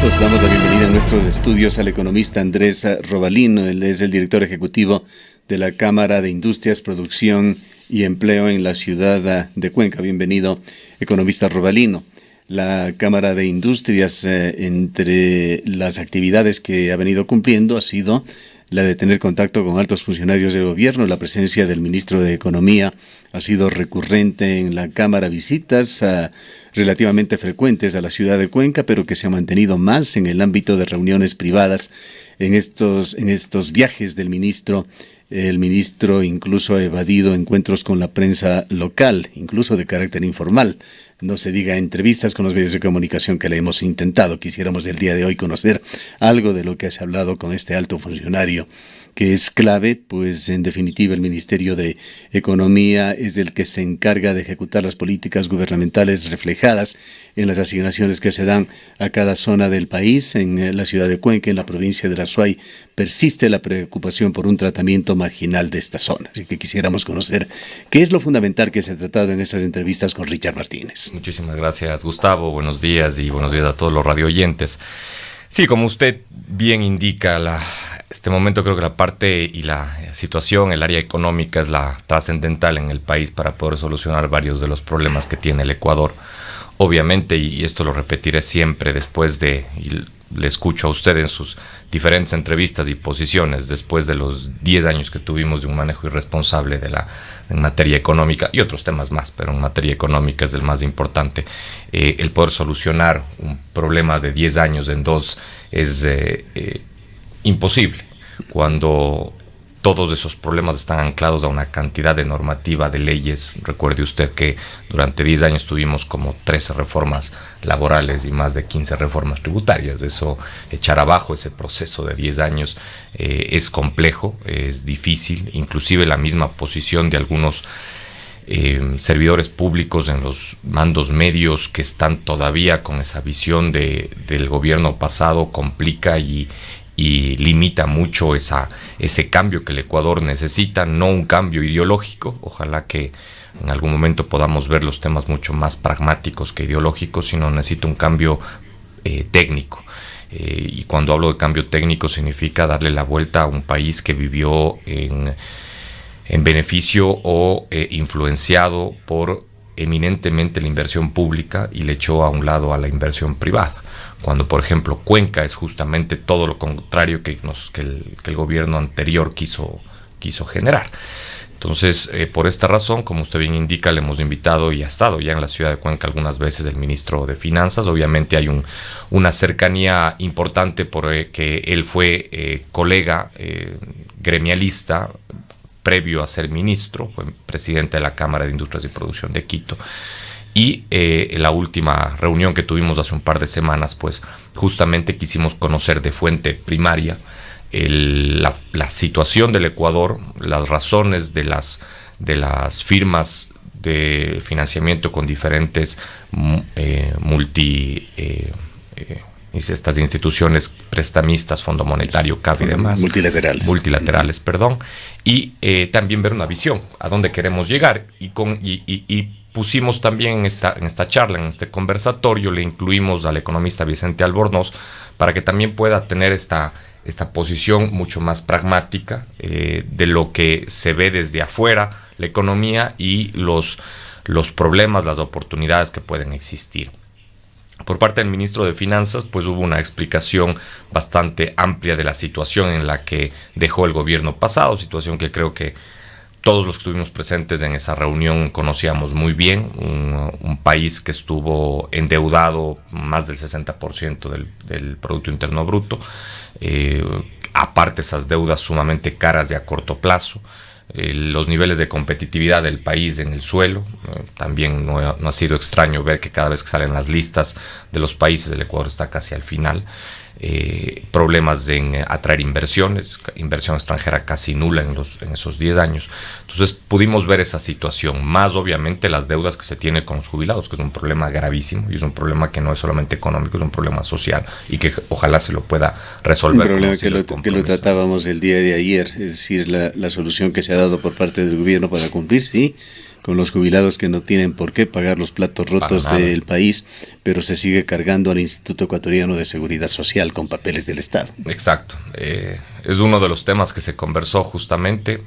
minutos damos la bienvenida a nuestros estudios al economista Andrés Robalino. Él es el director ejecutivo de la Cámara de Industrias, Producción y Empleo en la ciudad de Cuenca. Bienvenido, economista Robalino. La Cámara de Industrias, entre las actividades que ha venido cumpliendo, ha sido la de tener contacto con altos funcionarios del gobierno. La presencia del ministro de Economía ha sido recurrente en la Cámara, visitas relativamente frecuentes a la ciudad de Cuenca, pero que se ha mantenido más en el ámbito de reuniones privadas en estos viajes del ministro. El ministro incluso ha evadido encuentros con la prensa local, incluso de carácter informal. No se diga entrevistas con los medios de comunicación que le hemos intentado. Quisiéramos el día de hoy conocer algo de lo que has hablado con este alto funcionario, que es clave, pues en definitiva el Ministerio de Economía es el que se encarga de ejecutar las políticas gubernamentales reflejadas en las asignaciones que se dan a cada zona del país. En la ciudad de Cuenca, en la provincia de La Suay, persiste la preocupación por un tratamiento marginal de esta zona. Así que quisiéramos conocer qué es lo fundamental que se ha tratado en estas entrevistas con Richard Martínez. Muchísimas gracias, Gustavo. Buenos días y buenos días a todos los radioyentes. Sí, como usted bien indica, este momento creo que la parte y la situación, el área económica es la trascendental en el país para poder solucionar varios de los problemas que tiene el Ecuador. Obviamente, y esto lo repetiré siempre después de, y le escucho a usted en sus diferentes entrevistas y posiciones, después de los 10 años que tuvimos de un manejo irresponsable en materia económica y otros temas más, pero en materia económica es el más importante. El poder solucionar un problema de 10 años en 2 es imposible cuando todos esos problemas están anclados a una cantidad de normativa, de leyes. Recuerde usted que durante 10 años tuvimos como 13 reformas laborales y más de 15 reformas tributarias. Eso, echar abajo ese proceso de 10 años es complejo, es difícil. Inclusive la misma posición de algunos servidores públicos en los mandos medios que están todavía con esa visión del gobierno pasado complica y limita mucho ese cambio que el Ecuador necesita, no un cambio ideológico. Ojalá que en algún momento podamos ver los temas mucho más pragmáticos que ideológicos, sino necesita un cambio técnico. Y cuando hablo de cambio técnico significa darle la vuelta a un país que vivió en beneficio o influenciado por eminentemente la inversión pública y le echó a un lado a la inversión privada. Cuando, por ejemplo, Cuenca es justamente todo lo contrario que el gobierno anterior quiso generar. Entonces, por esta razón, como usted bien indica, le hemos invitado y ha estado ya en la ciudad de Cuenca algunas veces el ministro de Finanzas. Obviamente hay una cercanía importante porque él fue colega gremialista previo a ser ministro, fue presidente de la Cámara de Industrias y Producción de Quito. Y la última reunión que tuvimos hace un par de semanas, pues justamente quisimos conocer de fuente primaria la situación del Ecuador, las razones de las firmas de financiamiento con diferentes estas instituciones prestamistas, Fondo Monetario, CAF y demás. Multilaterales, perdón. Y también ver una visión, a dónde queremos llegar. Y pusimos también en esta charla, en este conversatorio, le incluimos al economista Vicente Albornoz para que también pueda tener esta posición mucho más pragmática de lo que se ve desde afuera, la economía y los problemas, las oportunidades que pueden existir. Por parte del ministro de Finanzas, pues hubo una explicación bastante amplia de la situación en la que dejó el gobierno pasado, situación que creo que todos los que estuvimos presentes en esa reunión conocíamos muy bien, un país que estuvo endeudado más del 60% del Producto Interno Bruto, aparte esas deudas sumamente caras de a corto plazo, los niveles de competitividad del país en el suelo. También no ha sido extraño ver que cada vez que salen las listas de los países, el Ecuador está casi al final. Problemas en atraer inversión extranjera casi nula en esos 10 años. Entonces pudimos ver esa situación, más obviamente las deudas que se tiene con los jubilados, que es un problema gravísimo y es un problema que no es solamente económico, es un problema social y que ojalá se lo pueda resolver. Un problema que lo tratábamos el día de ayer, es decir, la solución que se ha dado por parte del gobierno para cumplir, sí, con los jubilados que no tienen por qué pagar los platos rotos del país, pero se sigue cargando al Instituto Ecuatoriano de Seguridad Social con papeles del Estado. Exacto. Es uno de los temas que se conversó justamente,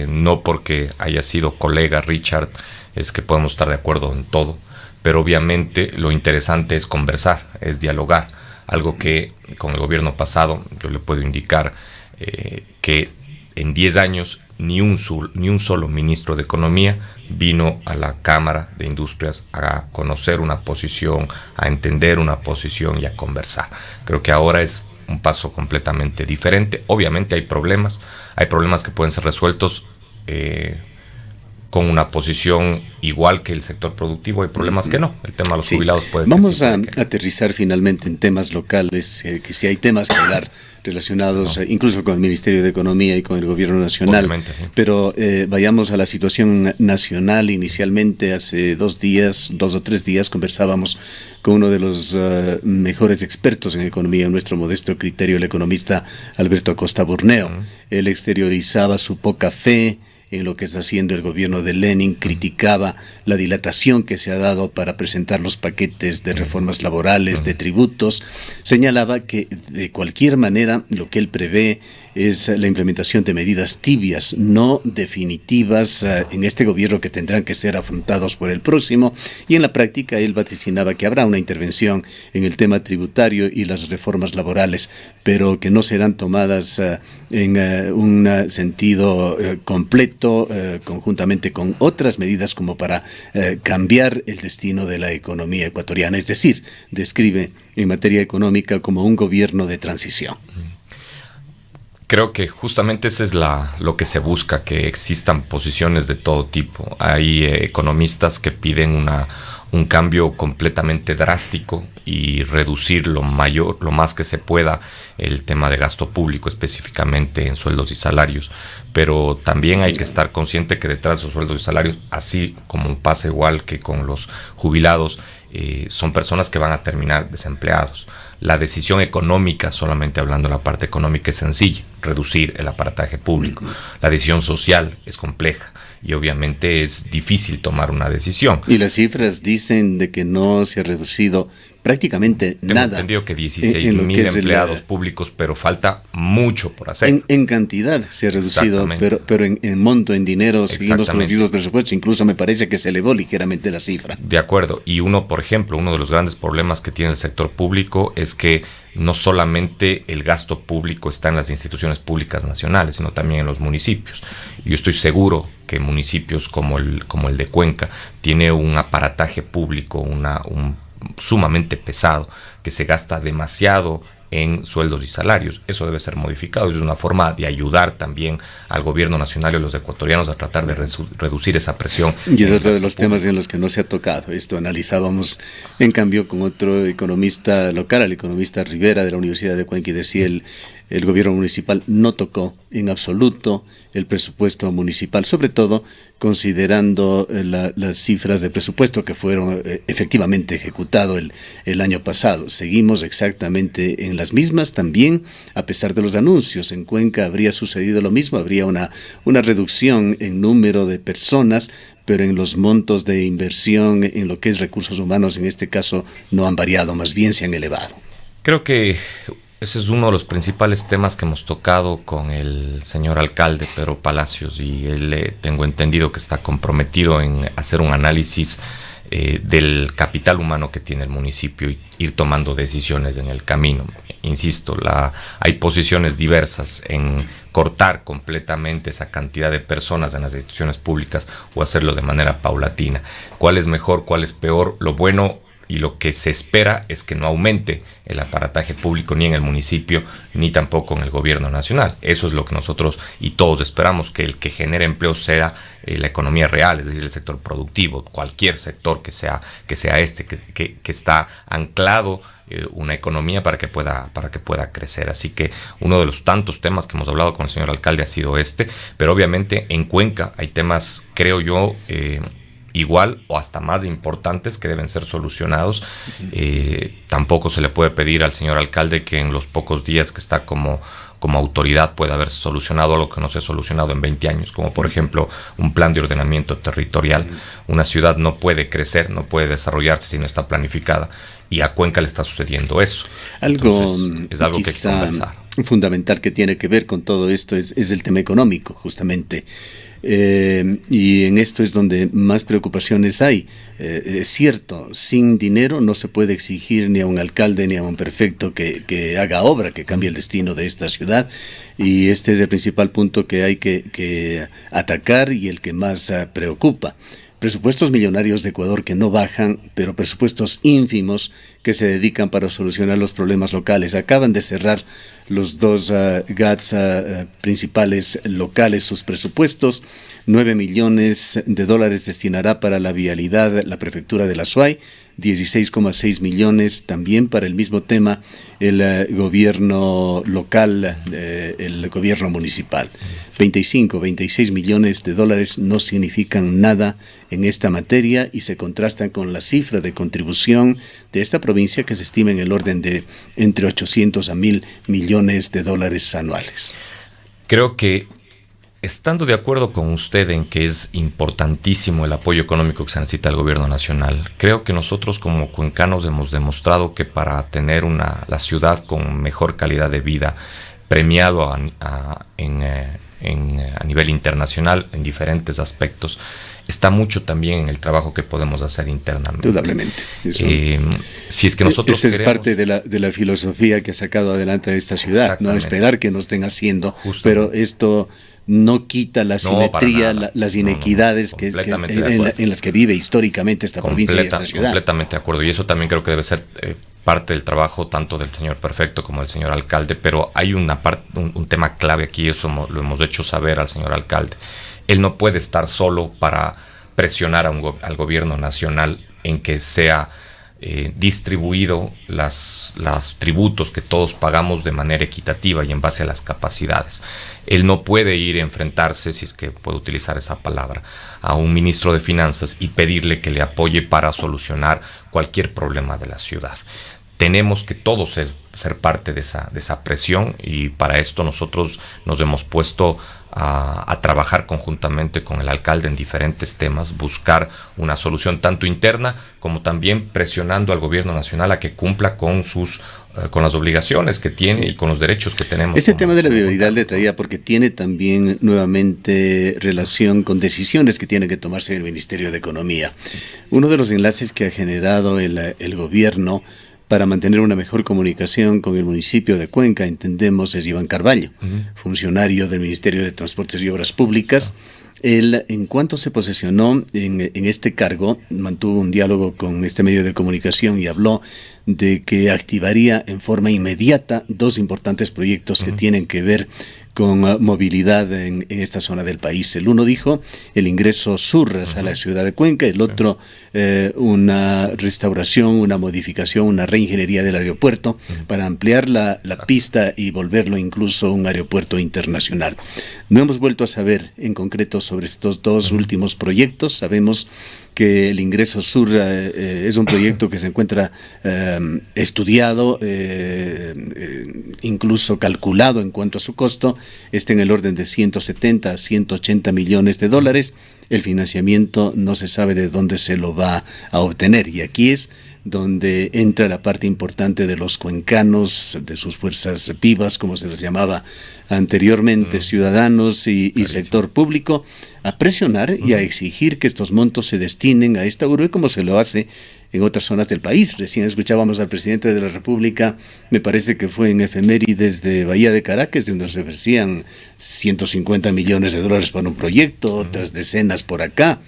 no porque haya sido colega Richard, es que podemos estar de acuerdo en todo, pero obviamente lo interesante es conversar, es dialogar, algo que con el gobierno pasado yo le puedo indicar que en 10 años ni un solo ministro de Economía vino a la Cámara de Industrias a conocer una posición, a entender una posición y a conversar. Creo que ahora es un paso completamente diferente. Obviamente hay problemas que pueden ser resueltos con una posición igual que el sector productivo, hay problemas que no. El tema de los jubilados puede... Vamos a aterrizar finalmente en temas locales, que si hay temas que hablar relacionados incluso con el Ministerio de Economía y con el Gobierno Nacional. Sí. Pero vayamos a la situación nacional. Inicialmente, hace 2 o 3 días, conversábamos con uno de los mejores expertos en economía, en nuestro modesto criterio, el economista Alberto Acosta Burneo. Él exteriorizaba su poca fe en lo que está haciendo el gobierno de Lenin, criticaba la dilatación que se ha dado para presentar los paquetes de reformas laborales, de tributos, señalaba que de cualquier manera lo que él prevé es la implementación de medidas tibias, no definitivas en este gobierno, que tendrán que ser afrontados por el próximo, y en la práctica él vaticinaba que habrá una intervención en el tema tributario y las reformas laborales, pero que no serán tomadas en un sentido completo, conjuntamente con otras medidas como para cambiar el destino de la economía ecuatoriana. Es decir, describe en materia económica como un gobierno de transición. Creo que justamente eso es lo que se busca, que existan posiciones de todo tipo. Hay economistas que piden un cambio completamente drástico y reducir lo más que se pueda el tema de gasto público, específicamente en sueldos y salarios. Pero también hay que estar consciente que detrás de los sueldos y salarios, así como pasa igual que con los jubilados, son personas que van a terminar desempleados. La decisión económica, solamente hablando de la parte económica, es sencilla: reducir el aparataje público. La decisión social es compleja y obviamente es difícil tomar una decisión. Y las cifras dicen de que no se ha reducido prácticamente Tengo nada. Entendido que 16,000 empleados públicos, pero falta mucho por hacer. En cantidad se ha reducido, pero en monto, en dinero, seguimos con los mismos presupuestos. Incluso me parece que se elevó ligeramente la cifra. De acuerdo. Y por ejemplo, uno de los grandes problemas que tiene el sector público es que no solamente el gasto público está en las instituciones públicas nacionales, sino también en los municipios. Yo estoy seguro que municipios como el de Cuenca tiene un aparataje público, sumamente pesado, que se gasta demasiado en sueldos y salarios. Eso debe ser modificado. Es una forma de ayudar también al gobierno nacional y a los ecuatorianos a tratar de reducir esa presión. Y es otro de los temas en los que no se ha tocado. Esto analizábamos, en cambio, con otro economista local, el economista Rivera de la Universidad de Cuenca, y decía el gobierno municipal no tocó en absoluto el presupuesto municipal, sobre todo considerando las cifras de presupuesto que fueron efectivamente ejecutado el año pasado. Seguimos exactamente en las mismas también, a pesar de los anuncios. En Cuenca habría sucedido lo mismo, habría una reducción en número de personas, pero en los montos de inversión, en lo que es recursos humanos, en este caso, no han variado, más bien se han elevado. Creo que ese es uno de los principales temas que hemos tocado con el señor alcalde Pedro Palacios, y él tengo entendido que está comprometido en hacer un análisis del capital humano que tiene el municipio y ir tomando decisiones en el camino. Insisto, hay posiciones diversas en cortar completamente esa cantidad de personas en las instituciones públicas o hacerlo de manera paulatina. ¿Cuál es mejor? ¿Cuál es peor? Lo bueno y lo que se espera es que no aumente el aparataje público ni en el municipio ni tampoco en el gobierno nacional. Eso es lo que nosotros y todos esperamos, que el que genere empleo sea la economía real, es decir, el sector productivo, cualquier sector que sea que está anclado una economía para que pueda crecer. Así que uno de los tantos temas que hemos hablado con el señor alcalde ha sido pero obviamente en Cuenca hay temas, creo yo, igual o hasta más importantes que deben ser solucionados. Tampoco se le puede pedir al señor alcalde que en los pocos días que está como autoridad pueda haber solucionado algo que no se ha solucionado en 20 años, como por ejemplo un plan de ordenamiento territorial. Una ciudad no puede crecer, no puede desarrollarse si no está planificada, y a Cuenca le está sucediendo eso. Entonces, es algo que hay que conversar. Fundamental que tiene que ver con todo esto es el tema económico, justamente. Y en esto es donde más preocupaciones hay. Es cierto, sin dinero no se puede exigir ni a un alcalde ni a un prefecto que haga obra, que cambie el destino de esta ciudad, y este es el principal punto que hay que atacar y el que más preocupa. Presupuestos millonarios de Ecuador que no bajan, pero presupuestos ínfimos que se dedican para solucionar los problemas locales. Acaban de cerrar los dos GATS principales locales sus presupuestos. $9 millones destinará para la vialidad la prefectura de la SUAY, 16,6 millones también para el mismo tema el gobierno local, el gobierno municipal. 26 millones de dólares no significan nada en esta materia y se contrastan con la cifra de contribución de esta provincia que se estima en el orden de entre 800 a 1.000 millones de dólares anuales. Creo que, estando de acuerdo con usted en que es importantísimo el apoyo económico que se necesita al gobierno nacional, creo que nosotros como cuencanos hemos demostrado que para tener la ciudad con mejor calidad de vida, premiado a nivel internacional en diferentes aspectos, está mucho también en el trabajo que podemos hacer internamente. Indudablemente. Si es que nosotros esa es parte de la filosofía que ha sacado adelante esta ciudad, no esperar que nos estén haciendo, pero esto no quita la simetría, las inequidades en las que vive históricamente esta provincia y esta ciudad. Completamente de acuerdo, y eso también creo que debe ser parte del trabajo tanto del señor prefecto como del señor alcalde, pero hay un tema clave aquí, eso lo hemos hecho saber al señor alcalde. Él no puede estar solo para presionar al gobierno nacional en que sea distribuido los tributos que todos pagamos de manera equitativa y en base a las capacidades. Él no puede ir a enfrentarse, si es que puedo utilizar esa palabra, a un ministro de Finanzas y pedirle que le apoye para solucionar cualquier problema de la ciudad. Tenemos que todos ser parte de esa presión, y para esto nosotros nos hemos puesto a trabajar conjuntamente con el alcalde en diferentes temas, buscar una solución tanto interna como también presionando al gobierno nacional a que cumpla con las obligaciones que tiene y con los derechos que tenemos. Este tema de la viabilidad le traía porque tiene también nuevamente relación con decisiones que tiene que tomarse el Ministerio de Economía. Uno de los enlaces que ha generado el gobierno para mantener una mejor comunicación con el municipio de Cuenca, entendemos, es Iván Carvalho, funcionario del Ministerio de Transportes y Obras Públicas. Él, en cuanto se posesionó en este cargo, mantuvo un diálogo con este medio de comunicación y habló de que activaría en forma inmediata dos importantes proyectos que tienen que ver con movilidad en esta zona del país. El uno dijo el ingreso sur a la ciudad de Cuenca, el otro una restauración, una modificación, una reingeniería del aeropuerto para ampliar la pista y volverlo incluso un aeropuerto internacional. No hemos vuelto a saber en concreto sobre estos dos últimos proyectos. Sabemos que el ingreso sur es un proyecto que se encuentra estudiado, incluso calculado en cuanto a su costo, está en el orden de 170 a 180 millones de dólares. El financiamiento no se sabe de dónde se lo va a obtener, y aquí es donde entra la parte importante de los cuencanos, de sus fuerzas vivas, como se les llamaba anteriormente, ciudadanos y sector público, a presionar y a exigir que estos montos se destinen a esta urbe como se lo hace en otras zonas del país. Recién escuchábamos al presidente de la República, me parece que fue en efemérides de Bahía de Caracas, donde se ofrecían 150 millones de dólares para un proyecto, otras decenas por acá.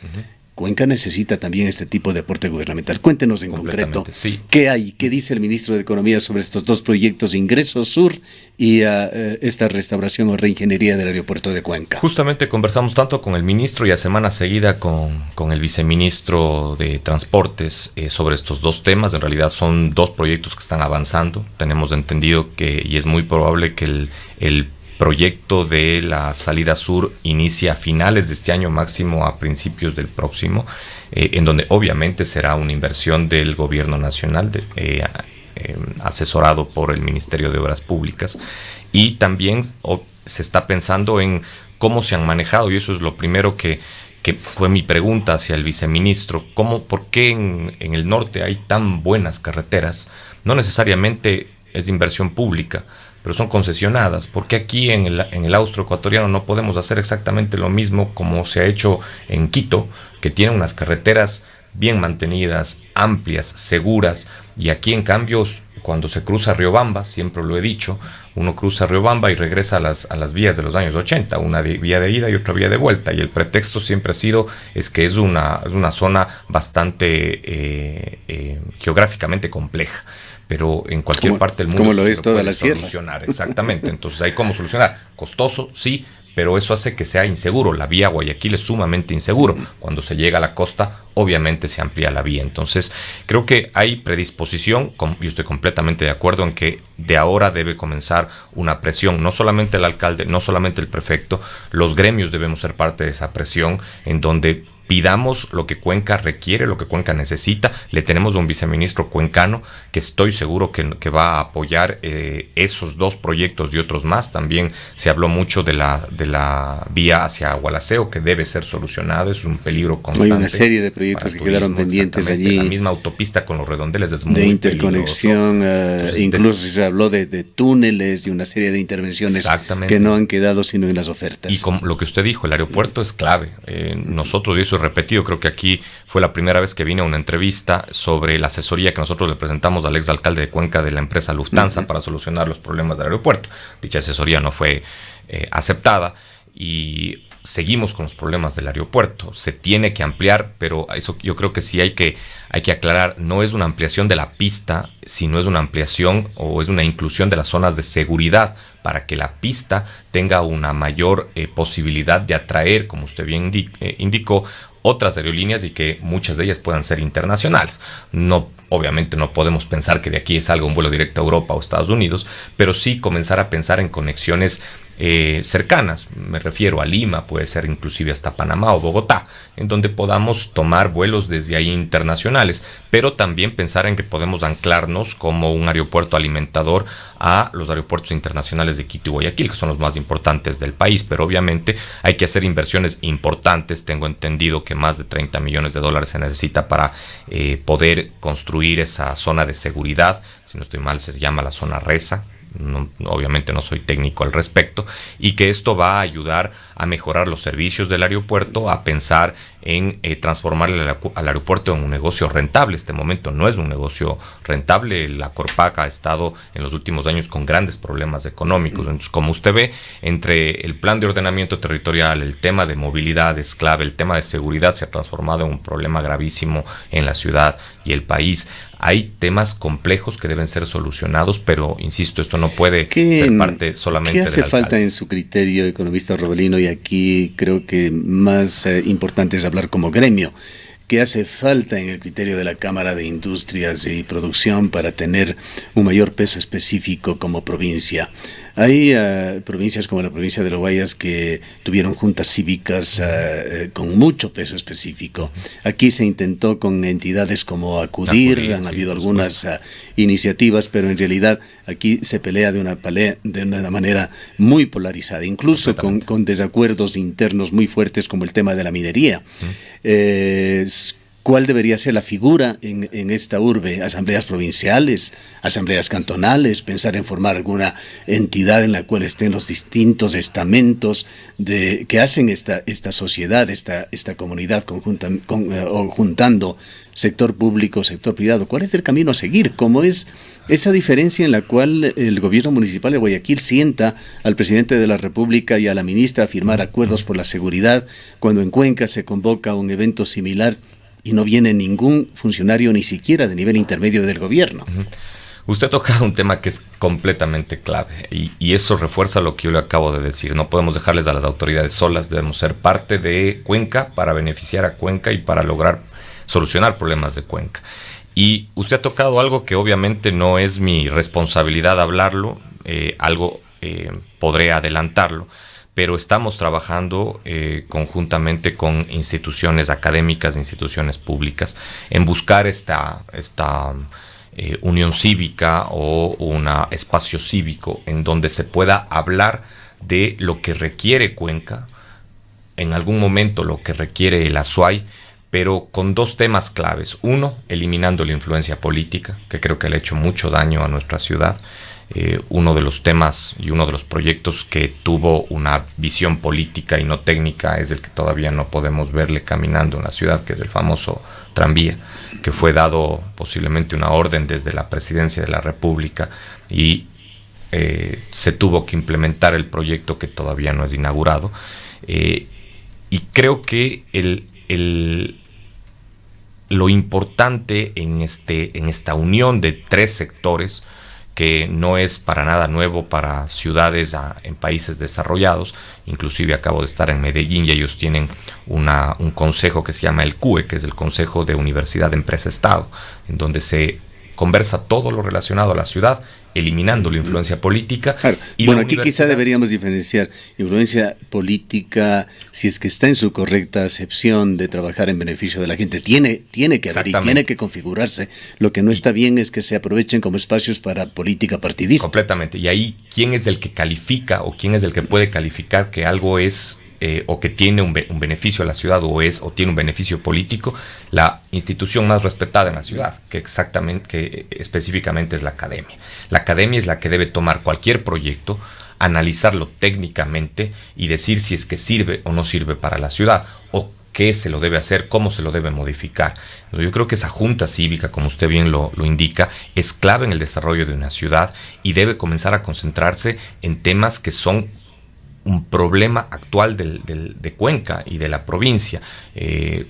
Cuenca necesita también este tipo de aporte gubernamental. Cuéntenos en concreto qué hay, qué dice el ministro de Economía sobre estos dos proyectos, Ingreso Sur y esta restauración o reingeniería del aeropuerto de Cuenca. Justamente conversamos tanto con el ministro y a semana seguida con el viceministro de Transportes sobre estos dos temas. En realidad son dos proyectos que están avanzando. Tenemos entendido que, y es muy probable que el proyecto de la salida sur inicia a finales de este año, máximo a principios del próximo, en donde obviamente será una inversión del gobierno nacional, asesorado por el Ministerio de Obras Públicas, y también se está pensando en cómo se han manejado, y eso es lo primero que fue mi pregunta hacia el viceministro. ¿Por qué en el norte hay tan buenas carreteras? No necesariamente es inversión pública, pero son concesionadas. ¿Por qué aquí en el austroecuatoriano no podemos hacer exactamente lo mismo como se ha hecho en Quito, que tiene unas carreteras bien mantenidas, amplias, seguras, y aquí en cambio cuando se cruza Riobamba, siempre lo he dicho, uno cruza Riobamba y regresa a las vías de los años 80, una vía de ida y otra vía de vuelta, y el pretexto siempre ha sido que es una zona bastante geográficamente compleja, pero en cualquier parte del mundo como lo es toda la sierra. Exactamente, entonces hay cómo solucionar. Costoso, sí, pero eso hace que sea inseguro. La vía Guayaquil es sumamente inseguro. Cuando se llega a la costa, obviamente se amplía la vía. Entonces, creo que hay predisposición, yo estoy completamente de acuerdo en que de ahora debe comenzar una presión, no solamente el alcalde, no solamente el prefecto, los gremios debemos ser parte de esa presión, en donde pidamos lo que Cuenca requiere, lo que Cuenca necesita. Le tenemos un viceministro cuencano que estoy seguro que va a apoyar esos dos proyectos y otros más. También se habló mucho de la vía hacia Gualaceo, que debe ser solucionado, es un peligro constante. Hay una serie de proyectos que quedaron pendientes allí. La misma autopista con los redondeles es muy de interconexión, incluso se habló de túneles y una serie de intervenciones que no han quedado sino en las ofertas. Y como lo que usted dijo, el aeropuerto es clave. Nosotros, y eso repetido, creo que aquí fue la primera vez que vine a una entrevista sobre la asesoría que nosotros le presentamos al exalcalde de Cuenca de la empresa Lufthansa para solucionar los problemas del aeropuerto. Dicha asesoría no fue aceptada y seguimos con los problemas del aeropuerto. Se tiene que ampliar, pero eso yo creo que sí hay que aclarar, no es una ampliación de la pista, sino es una ampliación o es una inclusión de las zonas de seguridad para que la pista tenga una mayor posibilidad de atraer, como usted bien indicó, otras aerolíneas y que muchas de ellas puedan ser internacionales. No, obviamente no podemos pensar que de aquí salga un vuelo directo a Europa o Estados Unidos, pero sí comenzar a pensar en conexiones cercanas. Me refiero a Lima, puede ser inclusive hasta Panamá o Bogotá, en donde podamos tomar vuelos desde ahí internacionales, pero también pensar en que podemos anclarnos como un aeropuerto alimentador a los aeropuertos internacionales de Quito y Guayaquil, que son los más importantes del país, pero obviamente hay que hacer inversiones importantes. Tengo entendido que más de 30 millones de dólares se necesita para poder construir esa zona de seguridad. Si no estoy mal, se llama la zona RESA. No, obviamente no soy técnico al respecto, y que esto va a ayudar a mejorar los servicios del aeropuerto, a pensar en transformar al aeropuerto en un negocio rentable. Este momento no es un negocio rentable. La Corpac ha estado en los últimos años con grandes problemas económicos. Entonces, como usted ve, entre el plan de ordenamiento territorial, el tema de movilidad es clave, el tema de seguridad se ha transformado en un problema gravísimo en la ciudad y el país. Hay temas complejos que deben ser solucionados, pero insisto, esto no puede ser parte solamente del alcalde. ¿Qué hace falta en su criterio, economista Robalino? Y aquí creo que más importante es hablar como gremio. ¿Qué hace falta en el criterio de la Cámara de Industrias y Producción para tener un mayor peso específico como provincia? Hay provincias como la provincia de Los Guayas que tuvieron juntas cívicas con mucho peso específico. Aquí se intentó con entidades como Acudir, han habido algunas iniciativas, pero en realidad aquí se pelea de una manera muy polarizada, incluso con desacuerdos internos muy fuertes como el tema de la minería. ¿Cuál debería ser la figura en esta urbe? ¿Asambleas provinciales, asambleas cantonales, pensar en formar alguna entidad en la cual estén los distintos estamentos que hacen esta sociedad, esta comunidad juntando sector público, sector privado? ¿Cuál es el camino a seguir? ¿Cómo es esa diferencia en la cual el gobierno municipal de Guayaquil sienta al presidente de la República y a la ministra a firmar acuerdos por la seguridad, cuando en Cuenca se convoca un evento similar y no viene ningún funcionario ni siquiera de nivel intermedio del gobierno? Usted ha tocado un tema que es completamente clave y eso refuerza lo que yo le acabo de decir. No podemos dejarles a las autoridades solas, debemos ser parte de Cuenca para beneficiar a Cuenca y para lograr solucionar problemas de Cuenca. Y usted ha tocado algo que obviamente no es mi responsabilidad hablarlo, algo podré adelantarlo, pero estamos trabajando conjuntamente con instituciones académicas, instituciones públicas, en buscar esta unión cívica o un espacio cívico en donde se pueda hablar de lo que requiere Cuenca, en algún momento lo que requiere el Azuay, pero con dos temas claves. Uno, eliminando la influencia política, que creo que le ha hecho mucho daño a nuestra ciudad. Uno de los temas y uno de los proyectos que tuvo una visión política y no técnica es el que todavía no podemos verle caminando en la ciudad, que es el famoso tranvía, que fue dado posiblemente una orden desde la Presidencia de la República y se tuvo que implementar el proyecto que todavía no es inaugurado. Y creo que lo importante en esta unión de tres sectores, que no es para nada nuevo para ciudades en países desarrollados. Inclusive acabo de estar en Medellín y ellos tienen un consejo que se llama el CUE, que es el Consejo de Universidad Empresa Estado, en donde se conversa todo lo relacionado a la ciudad, eliminando la influencia política. Claro. Y bueno, aquí quizá deberíamos diferenciar influencia política, si es que está en su correcta acepción de trabajar en beneficio de la gente. Tiene que haber y tiene que configurarse. Lo que no está bien es que se aprovechen como espacios para política partidista. Completamente. Y ahí, ¿quién es el que califica o quién es el que puede calificar que algo es o que tiene un beneficio a la ciudad o tiene un beneficio político? La institución más respetada en la ciudad, que específicamente es la academia. La academia es la que debe tomar cualquier proyecto, analizarlo técnicamente y decir si es que sirve o no sirve para la ciudad, o qué se lo debe hacer, cómo se lo debe modificar. Yo creo que esa junta cívica, como usted bien lo indica, es clave en el desarrollo de una ciudad y debe comenzar a concentrarse en temas que son un problema actual de Cuenca y de la provincia.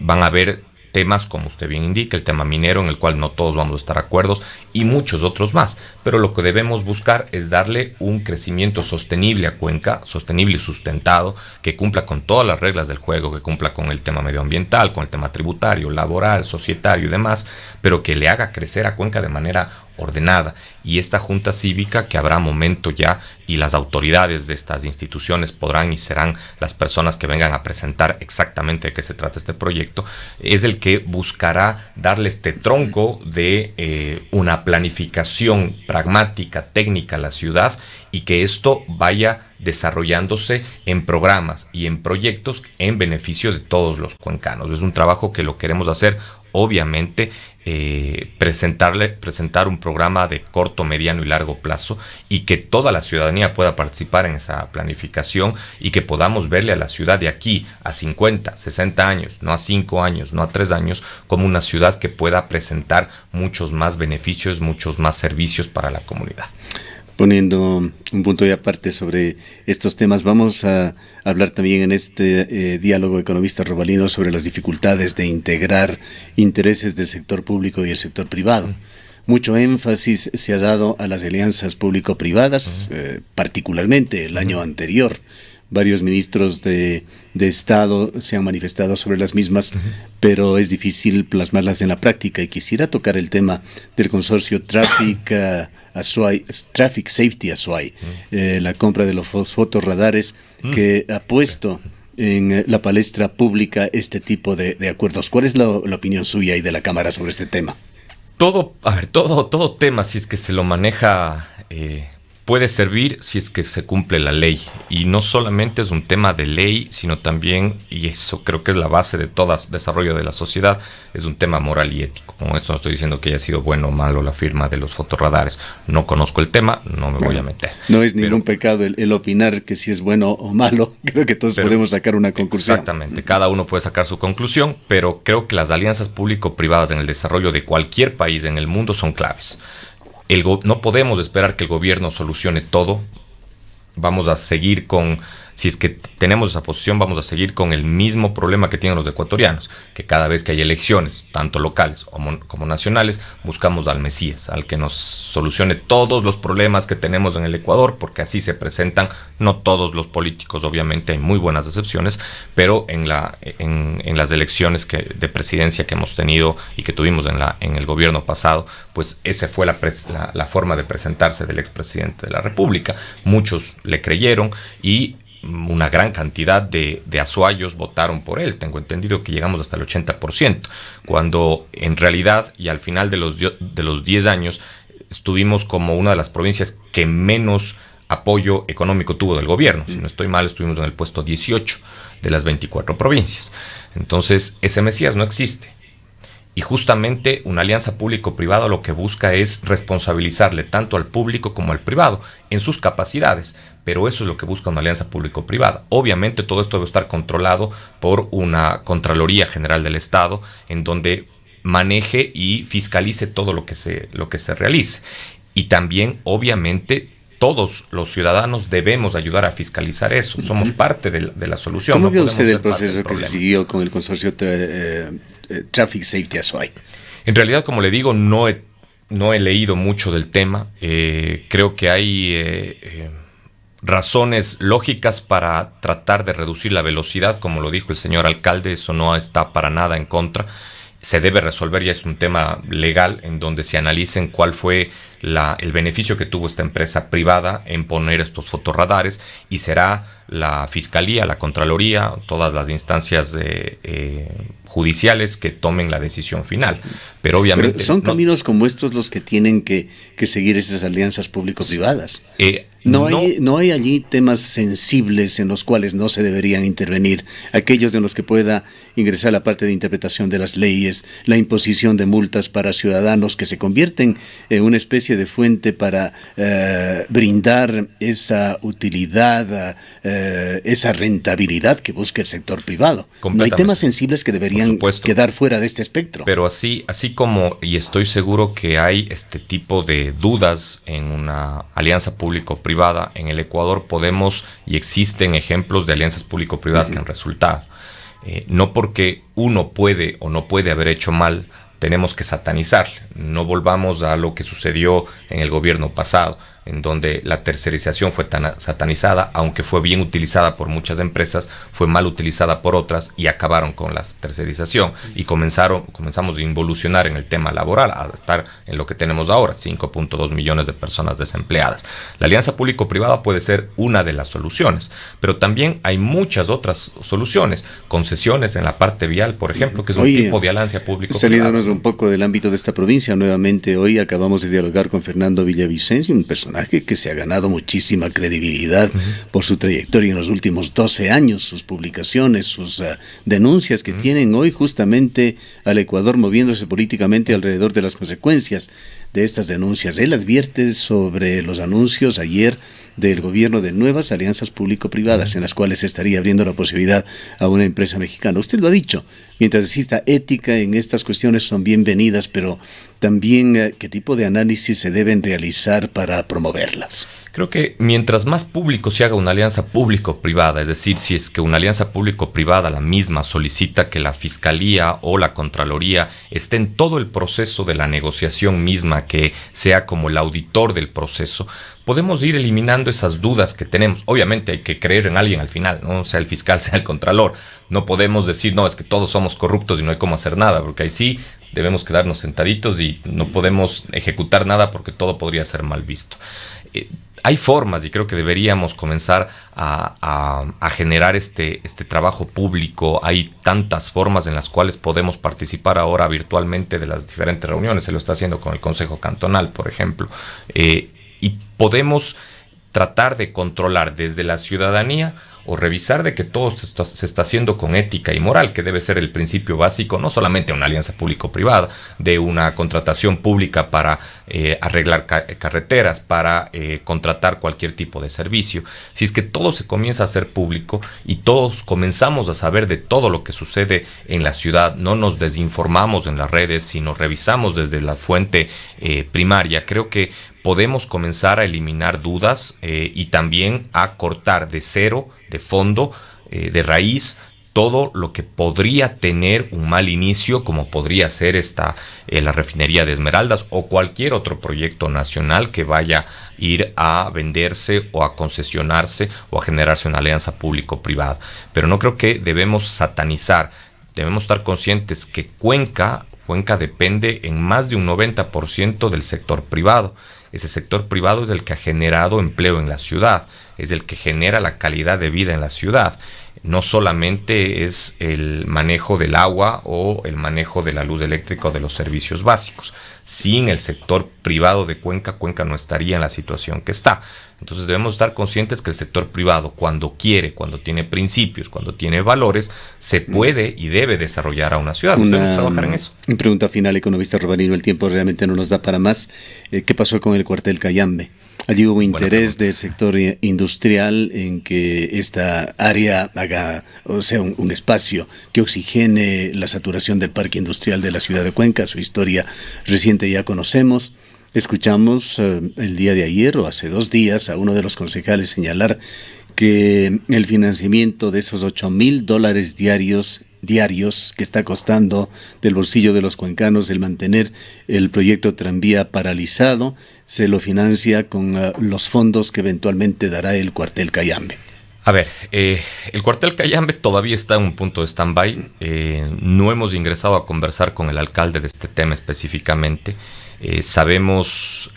Van a haber temas, como usted bien indica, el tema minero, en el cual no todos vamos a estar de acuerdo, y muchos otros más. Pero lo que debemos buscar es darle un crecimiento sostenible a Cuenca, sostenible y sustentado, que cumpla con todas las reglas del juego, que cumpla con el tema medioambiental, con el tema tributario, laboral, societario y demás, pero que le haga crecer a Cuenca de manera ordenada. Y esta junta cívica, que habrá momento ya, y las autoridades de estas instituciones podrán y serán las personas que vengan a presentar exactamente de qué se trata este proyecto, es el que buscará darle este tronco de una planificación pragmática, técnica a la ciudad, y que esto vaya desarrollándose en programas y en proyectos en beneficio de todos los cuencanos. Es un trabajo que lo queremos hacer, obviamente, presentar un programa de corto, mediano y largo plazo, y que toda la ciudadanía pueda participar en esa planificación y que podamos verle a la ciudad de aquí a 50, 60 años, no a 5 años, no a 3 años, como una ciudad que pueda presentar muchos más beneficios, muchos más servicios para la comunidad. Poniendo un punto de aparte sobre estos temas, vamos a hablar también en este diálogo economista Robalino sobre las dificultades de integrar intereses del sector público y el sector privado. Mucho énfasis se ha dado a las alianzas público-privadas, particularmente el año anterior. Varios ministros de Estado se han manifestado sobre las mismas, pero es difícil plasmarlas en la práctica. Y quisiera tocar el tema del consorcio Traffic Safety Azuay, la compra de los fotorradares que ha puesto en la palestra pública este tipo de acuerdos. ¿Cuál es la opinión suya y de la Cámara sobre este tema? Todo tema, si es que se lo maneja, puede servir si es que se cumple la ley. Y no solamente es un tema de ley, sino también, y eso creo que es la base de todo desarrollo de la sociedad, es un tema moral y ético. Con esto no estoy diciendo que haya sido bueno o malo la firma de los fotorradares. No conozco el tema, no me voy a meter. No es ningún pecado el opinar que si es bueno o malo. Creo que todos podemos sacar una conclusión. Exactamente, cada uno puede sacar su conclusión, pero creo que las alianzas público-privadas en el desarrollo de cualquier país en el mundo son claves. No podemos esperar que el gobierno solucione todo. Vamos a seguir con Si es que tenemos esa posición, vamos a seguir con el mismo problema que tienen los ecuatorianos, que cada vez que hay elecciones, tanto locales como nacionales, buscamos al Mesías, al que nos solucione todos los problemas que tenemos en el Ecuador, porque así se presentan, no todos los políticos, obviamente hay muy buenas excepciones, pero en las elecciones de presidencia que hemos tenido y que tuvimos en el gobierno pasado, pues esa fue la forma de presentarse del expresidente de la República. Muchos le creyeron y una gran cantidad de azuayos votaron por él. Tengo entendido que llegamos hasta el 80%, cuando en realidad y al final de los 10 años estuvimos como una de las provincias que menos apoyo económico tuvo del gobierno. Si no estoy mal, estuvimos en el puesto 18 de las 24 provincias. Entonces, ese Mesías no existe. Y justamente una alianza público-privada lo que busca es responsabilizarle tanto al público como al privado en sus capacidades. Pero eso es lo que busca una alianza público-privada. Obviamente todo esto debe estar controlado por una Contraloría General del Estado, en donde maneje y fiscalice todo lo que se realice. Y también, obviamente, todos los ciudadanos debemos ayudar a fiscalizar eso. Somos parte de la solución. ¿Cómo vio usted el proceso que se siguió con el consorcio Traffic Safety Azuay? En realidad, como le digo, no he leído mucho del tema. Creo que hay razones lógicas para tratar de reducir la velocidad, como lo dijo el señor alcalde. Eso no está para nada en contra. Se debe resolver, ya es un tema legal en donde se analicen cuál fue el beneficio que tuvo esta empresa privada en poner estos fotorradares, y será la Fiscalía, la Contraloría, todas las instancias judiciales que tomen la decisión final. Pero obviamente... Pero son caminos como estos los que tienen que seguir esas alianzas público-privadas. No hay allí temas sensibles en los cuales no se deberían intervenir, aquellos en los que pueda ingresar la parte de interpretación de las leyes, la imposición de multas para ciudadanos que se convierten en una especie de fuente para brindar esa utilidad, esa rentabilidad que busca el sector privado. No hay temas sensibles que deberían quedar fuera de este espectro. Pero así como, y estoy seguro que hay este tipo de dudas en una alianza público-privada, en el Ecuador podemos y existen ejemplos de alianzas público-privadas que han resultado. No porque uno puede o no puede haber hecho mal, tenemos que satanizar. No volvamos a lo que sucedió en el gobierno pasado, en donde la tercerización fue tan satanizada, aunque fue bien utilizada por muchas empresas, fue mal utilizada por otras y acabaron con la tercerización y comenzamos a involucionar en el tema laboral, a estar en lo que tenemos ahora, 5.2 millones de personas desempleadas. La alianza público-privada puede ser una de las soluciones, pero también hay muchas otras soluciones, concesiones en la parte vial, por ejemplo, que es un tipo de alianza público-privada. Saliéndonos un poco del ámbito de esta provincia, nuevamente hoy acabamos de dialogar con Fernando Villavicencio, un personaje que se ha ganado muchísima credibilidad por su trayectoria en los últimos 12 años, sus publicaciones, sus denuncias que tienen hoy justamente al Ecuador moviéndose políticamente alrededor de las consecuencias de estas denuncias. Él advierte sobre los anuncios ayer del gobierno de nuevas alianzas público-privadas en las cuales se estaría abriendo la posibilidad a una empresa mexicana. Usted lo ha dicho, mientras exista ética en estas cuestiones son bienvenidas, pero también qué tipo de análisis se deben realizar para promoverlas. Creo que mientras más público se haga una alianza público-privada, es decir, si es que una alianza público-privada la misma solicita que la Fiscalía o la Contraloría esté en todo el proceso de la negociación misma, que sea como el auditor del proceso, podemos ir eliminando esas dudas que tenemos. Obviamente hay que creer en alguien al final, ¿no? Sea el fiscal, sea el contralor. No podemos decir, no, es que todos somos corruptos y no hay cómo hacer nada, porque ahí sí debemos quedarnos sentaditos y no podemos ejecutar nada porque todo podría ser mal visto. Hay formas, y creo que deberíamos comenzar a generar este trabajo público. Hay tantas formas en las cuales podemos participar ahora virtualmente de las diferentes reuniones. Se lo está haciendo con el Consejo Cantonal, por ejemplo. Y podemos tratar de controlar desde la ciudadanía o revisar de que todo se está haciendo con ética y moral, que debe ser el principio básico, no solamente una alianza público-privada, de una contratación pública para arreglar carreteras, para contratar cualquier tipo de servicio. Si es que todo se comienza a hacer público y todos comenzamos a saber de todo lo que sucede en la ciudad, no nos desinformamos en las redes, sino revisamos desde la fuente primaria, creo que podemos comenzar a eliminar dudas y también a cortar de cero, de fondo, de raíz, todo lo que podría tener un mal inicio, como podría ser la refinería de Esmeraldas o cualquier otro proyecto nacional que vaya a ir a venderse o a concesionarse o a generarse una alianza público-privada. Pero no creo que debemos satanizar, debemos estar conscientes que Cuenca depende en más de un 90% del sector privado. Ese sector privado es el que ha generado empleo en la ciudad, es el que genera la calidad de vida en la ciudad. No solamente es el manejo del agua o el manejo de la luz eléctrica o de los servicios básicos. Sin el sector privado de Cuenca no estaría en la situación que está. Entonces debemos estar conscientes que el sector privado, cuando quiere, cuando tiene principios, cuando tiene valores, se puede y debe desarrollar a una ciudad. Debemos trabajar en eso. Pregunta final, economista Robalino, el tiempo realmente no nos da para más. ¿Qué pasó con el cuartel Cayambe? Allí hubo interés del sector industrial en que esta área haga, o sea, un espacio que oxigene la saturación del parque industrial de la ciudad de Cuenca. Su historia reciente ya conocemos. Escuchamos el día de ayer o hace 2 días a uno de los concejales señalar que el financiamiento de esos $8,000 diarios que está costando del bolsillo de los cuencanos el mantener el proyecto tranvía paralizado, se lo financia con los fondos que eventualmente dará el cuartel Cayambe. A ver, el cuartel Cayambe todavía está en un punto de stand-by. No hemos ingresado a conversar con el alcalde de este tema específicamente. Sabemos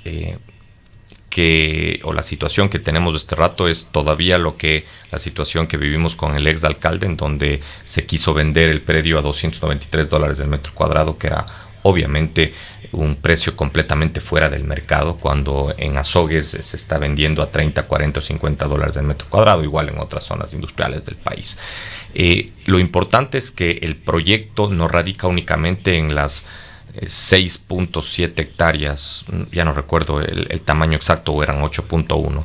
que la situación que tenemos de este rato es todavía la situación que vivimos con el ex alcalde, en donde se quiso vender el predio a $293 del metro cuadrado, que era obviamente un precio completamente fuera del mercado, cuando en Azogues se está vendiendo a 30, 40 o $50 del metro cuadrado, igual en otras zonas industriales del país. Lo importante es que el proyecto no radica únicamente en las 6.7 hectáreas, ya no recuerdo el tamaño exacto, o eran 8.1,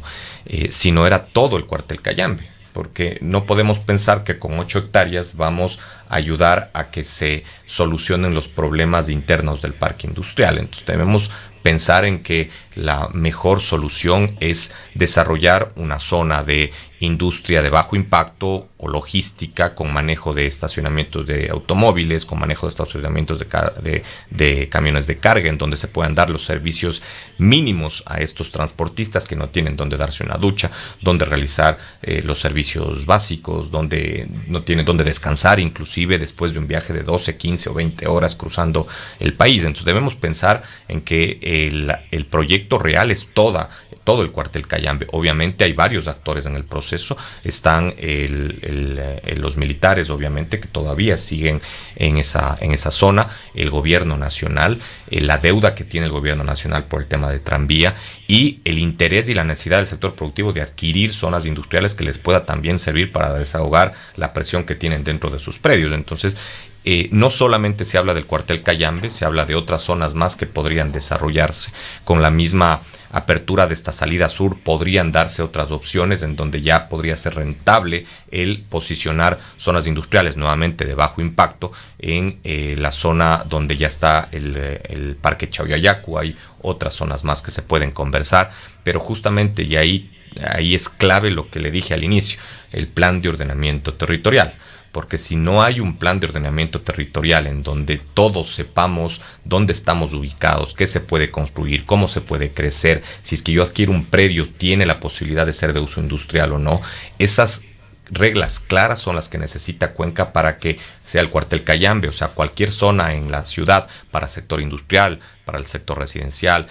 sino era todo el cuartel Cayambe, porque no podemos pensar que con 8 hectáreas vamos a ayudar a que se solucionen los problemas internos del parque industrial. Entonces debemos pensar en que la mejor solución es desarrollar una zona de industria de bajo impacto o logística con manejo de estacionamientos de automóviles, con manejo de estacionamientos de camiones de carga, en donde se puedan dar los servicios mínimos a estos transportistas que no tienen donde darse una ducha, donde realizar los servicios básicos, donde no tienen donde descansar, inclusive después de un viaje de 12, 15 o 20 horas cruzando el país. Entonces debemos pensar en que el proyecto real es todo el cuartel Cayambe. Obviamente hay varios actores en el proceso. Están los militares, obviamente, que todavía siguen en esa zona, el gobierno nacional, la deuda que tiene el gobierno nacional por el tema de tranvía y el interés y la necesidad del sector productivo de adquirir zonas industriales que les pueda también servir para desahogar la presión que tienen dentro de sus predios. Entonces, no solamente se habla del cuartel Cayambe, se habla de otras zonas más que podrían desarrollarse. Con la misma apertura de esta salida sur podrían darse otras opciones en donde ya podría ser rentable el posicionar zonas industriales nuevamente de bajo impacto en la zona donde ya está el parque Chauyayacu. Hay otras zonas más que se pueden conversar, pero justamente y ahí es clave lo que le dije al inicio, el plan de ordenamiento territorial. Porque si no hay un plan de ordenamiento territorial en donde todos sepamos dónde estamos ubicados, qué se puede construir, cómo se puede crecer, si es que yo adquiero un predio, tiene la posibilidad de ser de uso industrial o no, esas reglas claras son las que necesita Cuenca para que sea el cuartel Cayambe, o sea, cualquier zona en la ciudad para sector industrial, para el sector residencial,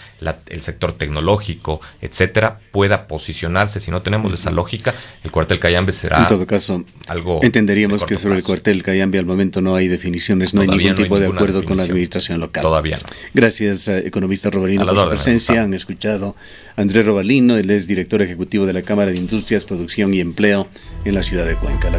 el sector tecnológico, etcétera, pueda posicionarse. Si no tenemos esa lógica, el cuartel Cayambe será, en todo caso, algo entenderíamos que sobre el cuartel Cayambe al momento no hay definiciones, no hay ningún tipo de acuerdo con la administración local. Todavía no. Gracias, economista Robalino, por su presencia. Han escuchado a Andrés Robalino, él es director ejecutivo de la Cámara de Industrias, Producción y Empleo en la ciudad de Cuenca.